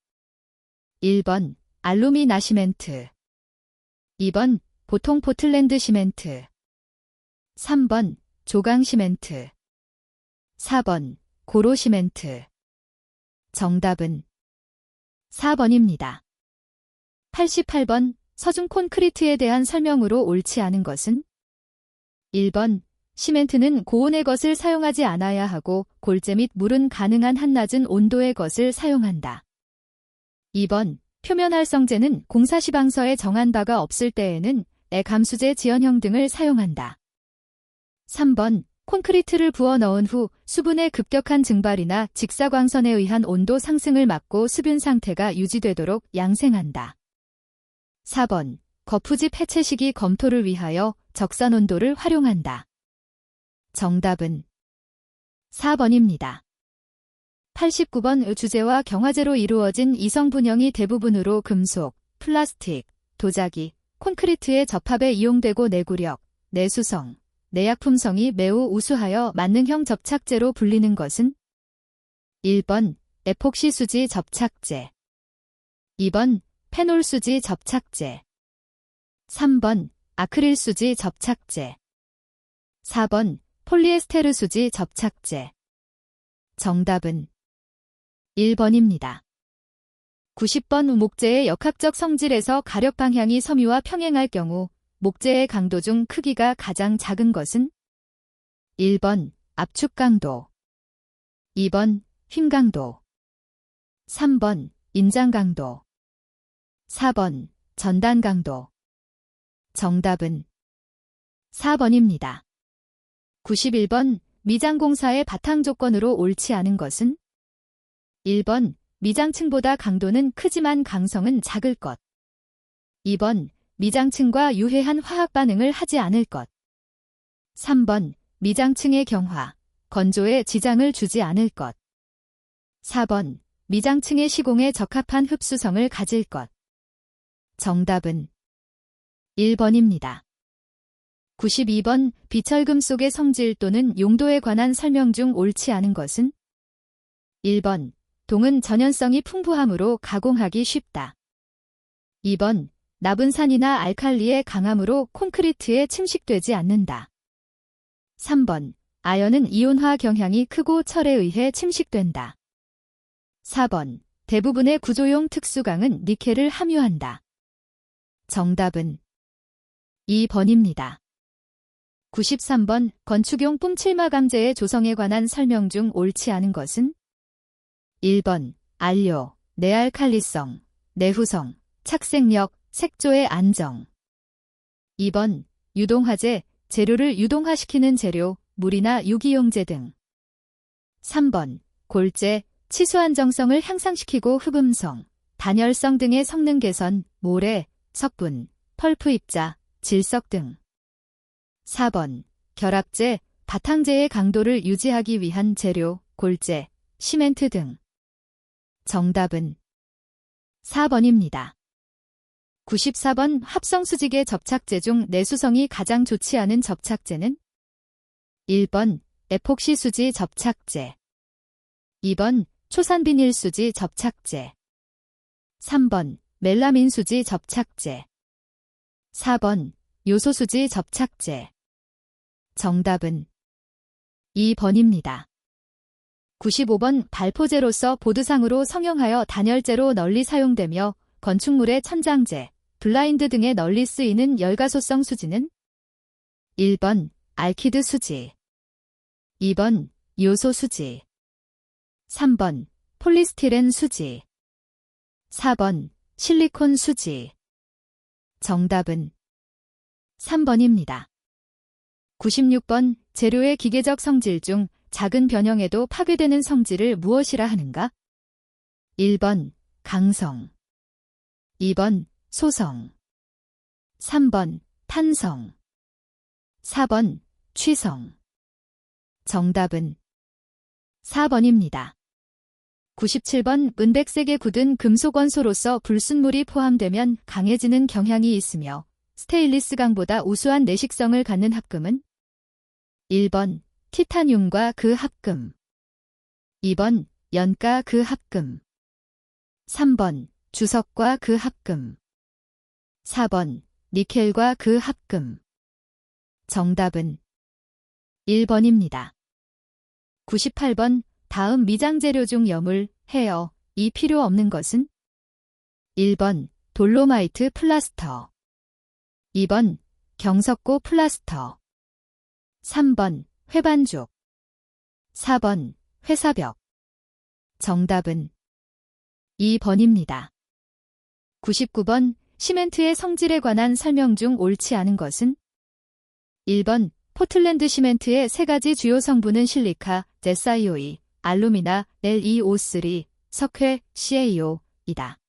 1번. 알루미나 시멘트 2번. 보통 포틀랜드 시멘트 3번. 조강 시멘트 4번. 고로 시멘트 정답은 4번입니다. 88번. 서중 콘크리트에 대한 설명으로 옳지 않은 것은 1번. 시멘트는 고온의 것을 사용하지 않아야 하고 골재 및 물은 가능한 한낮은 온도의 것을 사용한다. 2번. 표면 활성제는 공사 시방서에 정한 바가 없을 때에는 감수제 지연형 등을 사용한다. 3번. 콘크리트를 부어 넣은 후 수분의 급격한 증발이나 직사광선에 의한 온도 상승을 막고 수분 상태가 유지되도록 양생한다. 4번. 거푸집 해체 시기 검토를 위하여 적산 온도를 활용한다. 정답은 4번입니다. 89번. 주재와 경화제로 이루어진 이성 분형이 대부분으로 금속, 플라스틱, 도자기, 콘크리트의 접합에 이용되고 내구력, 내수성, 내약품성이 매우 우수하여 만능형 접착제로 불리는 것은 1번. 에폭시 수지 접착제 2번. 페놀 수지 접착제 3번. 아크릴 수지 접착제 4번. 폴리에스테르 수지 접착제 정답은 1번입니다. 90번. 목재의 역학적 성질에서 가력 방향이 섬유와 평행할 경우 목재의 강도 중 크기가 가장 작은 것은 1번. 압축 강도 2번. 힘 강도 3번. 인장 강도 4번. 전단 강도 정답은 4번입니다. 91번. 미장공사의 바탕 조건으로 옳지 않은 것은 1번. 미장층보다 강도는 크지만 강성은 작을 것 2번. 미장층과 유해한 화학 반응을 하지 않을 것 3번. 미장층의 경화, 건조에 지장을 주지 않을 것 4번. 미장층의 시공에 적합한 흡수성을 가질 것 정답은 1번입니다. 92번. 비철금속의 성질 또는 용도에 관한 설명 중 옳지 않은 것은 1번. 동은 전연성이 풍부하므로 가공하기 쉽다. 2번. 나분산이나 알칼리의 강함으로 콘크리트에 침식되지 않는다. 3번. 아연은 이온화 경향이 크고 철에 의해 침식된다. 4번. 대부분의 구조용 특수강은 니켈을 함유한다. 정답은 2번입니다. 93번. 건축용 뿜칠마감재의 조성에 관한 설명 중 옳지 않은 것은 1번. 안료, 내알칼리성, 내후성, 착색력, 색조의 안정 2번. 유동화재, 재료를 유동화시키는 재료, 물이나 유기용재 등 3번. 골재, 치수 안정성을 향상시키고 흡음성, 단열성 등의 성능 개선, 모래, 석분, 펄프 입자, 질석 등 4번. 결합재, 바탕재의 강도를 유지하기 위한 재료, 골재, 시멘트 등 정답은 4번입니다. 94번. 합성수직의 접착제 중 내수성이 가장 좋지 않은 접착제는 1번. 에폭시 수지 접착제 2번. 초산비닐 수지 접착제 3번. 멜라민 수지 접착제 4번. 요소 수지 접착제 정답은 2번입니다. 95번. 발포제로서 보드상으로 성형하여 단열재로 널리 사용되며 건축물의 천장재, 블라인드 등에 널리 쓰이는 열가소성 수지는 1번. 알키드 수지 2번. 요소 수지 3번. 폴리스티렌 수지 4번. 실리콘 수지 정답은 3번입니다. 96번. 재료의 기계적 성질 중 작은 변형에도 파괴되는 성질을 무엇이라 하는가? 1번. 강성 2번 소성, 3번 탄성, 4번 취성. 정답은 4번입니다. 97번 은백색에 굳은 금속 원소로서 불순물이 포함되면 강해지는 경향이 있으며 스테인리스 강보다 우수한 내식성을 갖는 합금은 1번 티타늄과 그 합금, 2번 연가 그 합금, 3번 주석과 그 합금, 4번 니켈과 그 합금. 정답은 1번입니다. 98번 다음 미장재료 중 염을, 헤어, 이 필요 없는 것은? 1번 돌로마이트 플라스터, 2번 경석고 플라스터, 3번 회반죽, 4번 회사벽. 정답은 2번입니다. 99번 시멘트의 성질에 관한 설명 중 옳지 않은 것은? 1번 포틀랜드 시멘트의 세 가지 주요 성분은 실리카, SiO2, 알루미나, LeO3, 석회, CaO이다.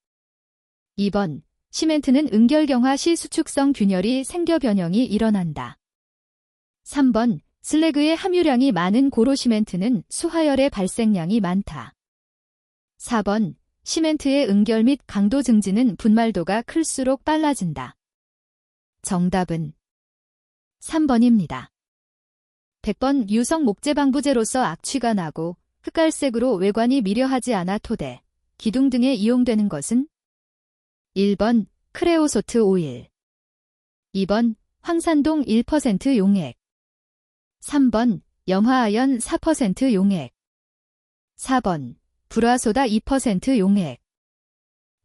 2번 시멘트는 응결경화 시 수축성 균열이 생겨 변형이 일어난다. 3번 슬래그의 함유량이 많은 고로 시멘트는 수하열의 발생량이 많다. 4번 시멘트의 응결 및 강도 증진은 분말도가 클수록 빨라진다. 정답은 3번입니다. 100번 유성 목재 방부제로서 악취가 나고 흑갈색으로 외관이 미려하지 않아 토대, 기둥 등에 이용되는 것은? 1번 크레오소트 오일, 2번 황산동 1% 용액, 3번 염화아연 4% 용액, 4번 불화소다 2% 용액.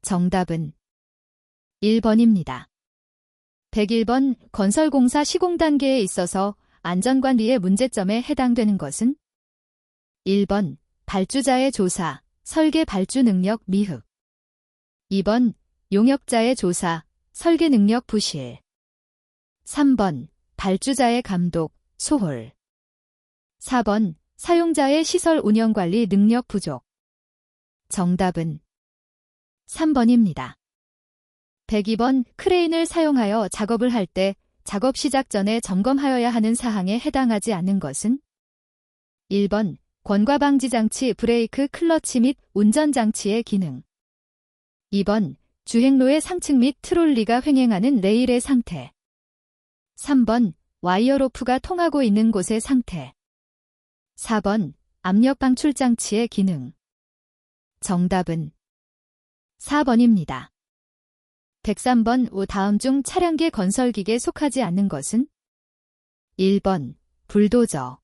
정답은 1번입니다. 101번 건설공사 시공 단계에 있어서 안전관리의 문제점에 해당되는 것은? 1번 발주자의 조사, 설계 발주 능력 미흡, 2번 용역자의 조사, 설계 능력 부실, 3번 발주자의 감독, 소홀, 4번 사용자의 시설 운영관리 능력 부족. 정답은 3번입니다. 102번 크레인을 사용하여 작업을 할 때 작업 시작 전에 점검하여야 하는 사항에 해당하지 않는 것은? 1번 권과방지장치 브레이크 클러치 및 운전장치의 기능, 2번 주행로의 상층 및 트롤리가 횡행하는 레일의 상태, 3번 와이어로프가 통하고 있는 곳의 상태, 4번 압력 방출장치의 기능. 정답은 4번입니다. 103번 다음 중 차량계 건설기계에 속하지 않는 것은? 1번 불도저,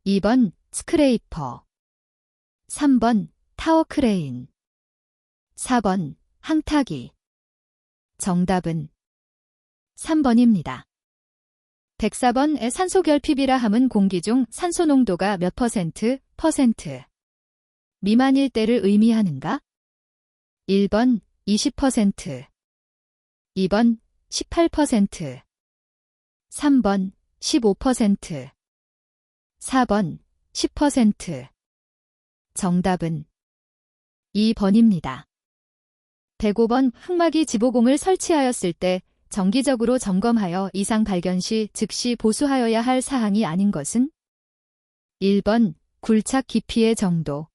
2번 스크레이퍼, 3번 타워크레인, 4번 항타기. 정답은 3번입니다. 104번 산소 결핍이라 함은 공기 중 산소 농도가 몇 퍼센트 미만일 때를 의미하는가? 1번 20%, 2번 18%, 3번 15%, 4번 10%. 정답은 2번입니다. 105번 흑막이 지보공을 설치하였을 때 정기적으로 점검하여 이상 발견 시 즉시 보수하여야 할 사항이 아닌 것은? 1번 굴착 깊이의 정도,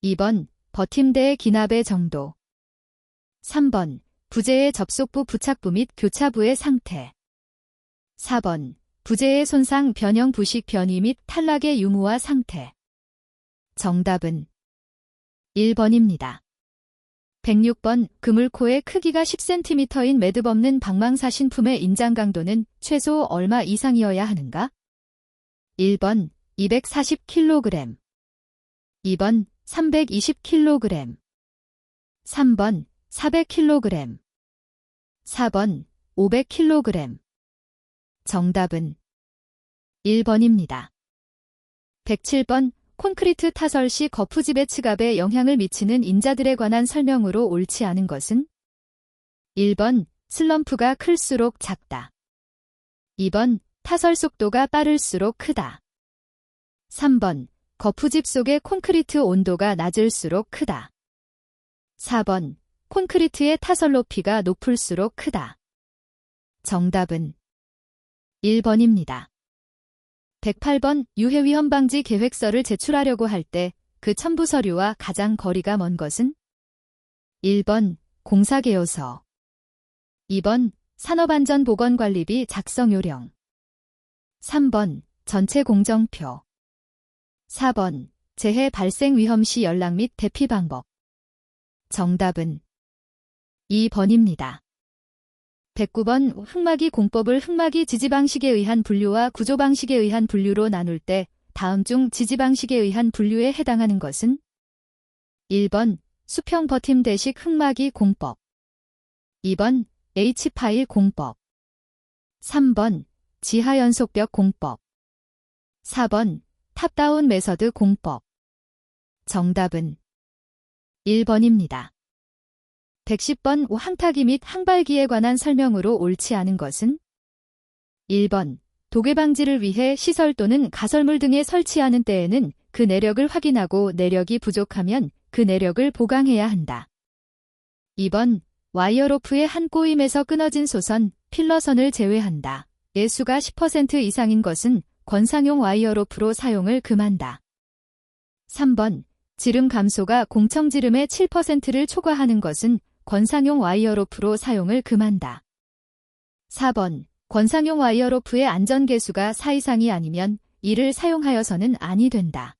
2번 버팀대의 기납의 정도, 3번 부재의 접속부 부착부 및 교차부의 상태, 4번 부재의 손상 변형 부식 변이 및 탈락의 유무와 상태. 정답은 1번입니다. 106번 그물코의 크기가 10cm인 매듭 없는 방망사 신품의 인장 강도는 최소 얼마 이상이어야 하는가? 1번 240kg, 2번 320kg, 3번 400kg, 4번 500kg. 정답은 1번입니다. 107번 콘크리트 타설 시 거푸집의 측압에 영향을 미치는 인자들에 관한 설명으로 옳지 않은 것은? 1번 슬럼프가 클수록 작다, 2번 타설 속도가 빠를수록 크다, 3번 거푸집 속의 콘크리트 온도가 낮을수록 크다, 4번 콘크리트의 타설 높이가 높을수록 크다. 정답은 1번입니다. 108번 유해위험 방지 계획서를 제출하려고 할 때 그 첨부 서류와 가장 거리가 먼 것은? 1번 공사계획서, 2번 산업안전보건관리비 작성 요령, 3번 전체 공정표, 4번 재해 발생 위험 시 연락 및 대피 방법. 정답은 2번입니다. 109번 흑마기 공법을 흑마기 지지방식에 의한 분류와 구조방식에 의한 분류로 나눌 때 다음 중 지지방식에 의한 분류에 해당하는 것은? 1번 수평 버팀대식 흑마기 공법, 2번 H파일 공법, 3번 지하연속벽 공법, 4번 탑다운 메서드 공법. 정답은 1번입니다. 110번 항타기 및 항발기에 관한 설명으로 옳지 않은 것은? 1번 도괴 방지를 위해 시설 또는 가설물 등에 설치하는 때에는 그 내력을 확인하고 내력이 부족하면 그 내력을 보강해야 한다. 2번 와이어로프의 한 꼬임에서 끊어진 소선, 필러선을 제외한다. 의 수가 10% 이상인 것은 권상용 와이어로프로 사용을 금한다. 3번 지름 감소가 공청지름의 7%를 초과하는 것은 권상용 와이어로프로 사용을 금한다. 4번 권상용 와이어로프의 안전계수가 4 이상이 아니면 이를 사용하여서는 아니 된다.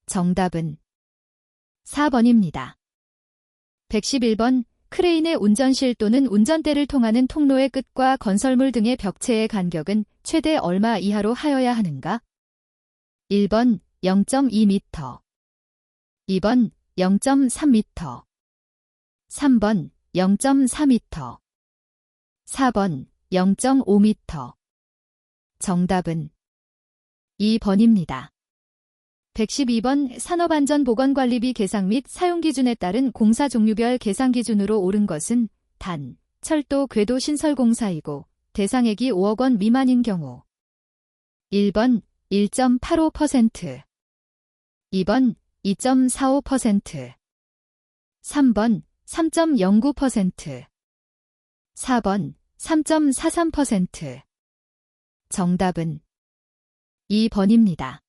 정답은 4번입니다. 111번 크레인의 운전실 또는 운전대를 통하는 통로의 끝과 건설물 등의 벽체의 간격은 최대 얼마 이하로 하여야 하는가? 1번 0.2m, 2번 0.3m, 3번 0.4m, 4번 0.5m. 정답은 2번입니다. 112번 산업안전보건관리비 계상 및 사용기준에 따른 공사 종류별 계상기준으로 옳은 것은 단, 철도 궤도 신설 공사이고 대상액이 5억 원 미만인 경우. 1번 1.85%, 2번 2.45%, 3번 3.09%, 4번 3.43%. 정답은 2번입니다.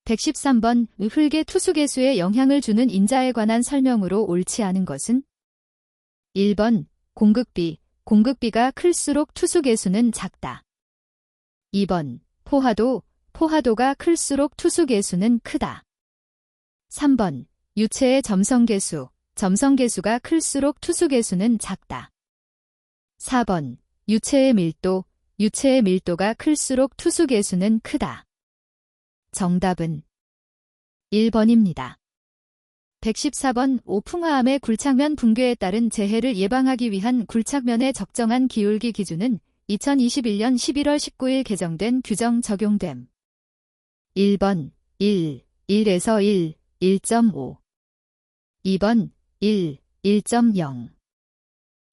113번 흙의 투수계수에 영향을 주는 인자에 관한 설명으로 옳지 않은 것은? 1번 공극비, 공극비가 클수록 투수계수는 작다. 2번 포화도, 포화도가 클수록 투수계수는 크다. 3번 유체의 점성계수, 점성계수가 클수록 투수계수는 작다. 4번 유체의 밀도, 유체의 밀도가 클수록 투수계수는 크다. 정답은 1번입니다. 114번 오풍화암의 굴착면 붕괴에 따른 재해를 예방하기 위한 굴착면의 적정한 기울기 기준은 2021년 11월 19일 개정된 규정 적용됨. 1번 1, 1에서 1, 1.5, 2번 1, 1.0,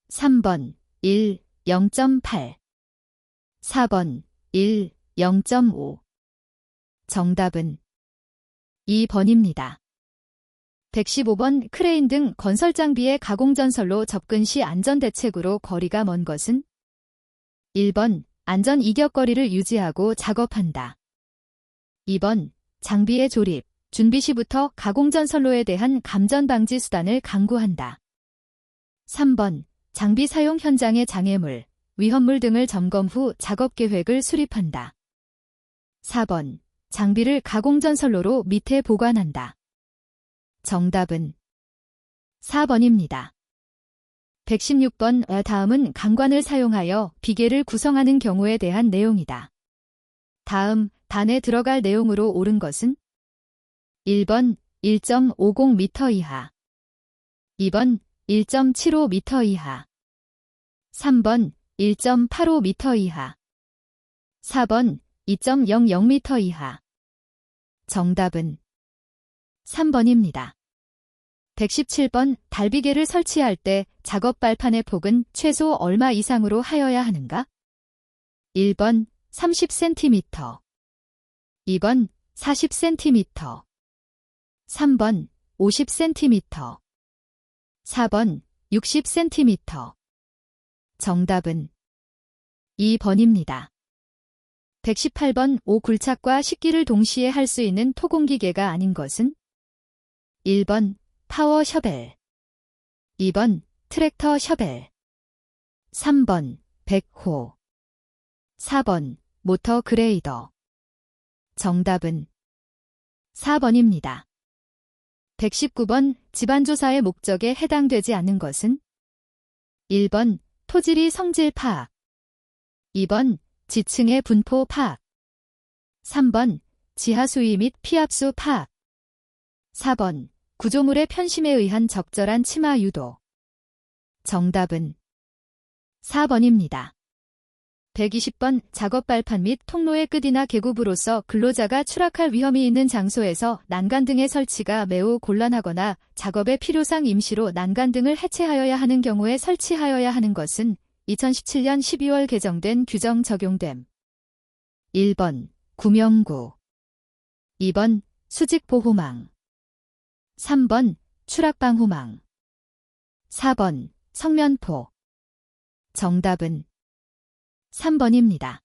3번 1, 0.8, 4번 1, 0.5. 정답은 2번입니다. 115번 크레인 등 건설 장비의 가공전설로 접근 시 안전대책으로 거리가 먼 것은? 1번 안전 이격거리를 유지하고 작업한다. 2번 장비의 조립, 준비 시부터 가공전선로에 대한 감전 방지 수단을 강구한다. 3번 장비 사용 현장의 장애물, 위험물 등을 점검 후 작업 계획을 수립한다. 4번 장비를 가공전선로로 밑에 보관한다. 정답은 4번입니다. 116번 다음은 강관을 사용하여 비계를 구성하는 경우에 대한 내용이다. 다음 단에 들어갈 내용으로 옳은 것은? 1번 1.50m 이하, 2번 1.75m 이하, 3번 1.85m 이하, 4번 2.00m 이하. 정답은 3번입니다. 117번 달비계를 설치할 때 작업 발판의 폭은 최소 얼마 이상으로 하여야 하는가? 1번 30cm, 2번 40cm, 3번 50cm, 4번 60cm. 정답은 2번입니다. 118번 오굴착과 식기를 동시에 할 수 있는 토공기계가 아닌 것은 1번 파워 셔벨, 2번 트랙터 셔벨, 3번 백호, 4번 모터 그레이더. 정답은 4번입니다. 119번 집안조사의 목적에 해당되지 않는 것은 1번 토지리 성질 파악, 2번 지층의 분포 파악, 3번 지하 수위 및 피압수 파악, 4번 구조물의 편심에 의한 적절한 침하 유도. 정답은 4번입니다. 120번 작업 발판 및 통로의 끝이나 계급으로서 근로자가 추락할 위험이 있는 장소에서 난간 등의 설치가 매우 곤란하거나 작업의 필요상 임시로 난간 등을 해체하여야 하는 경우에 설치하여야 하는 것은 2017년 12월 개정된 규정 적용됨. 1번 구명구, 2번 수직보호망, 3번 추락방호망, 4번 성면포. 정답은 3번입니다.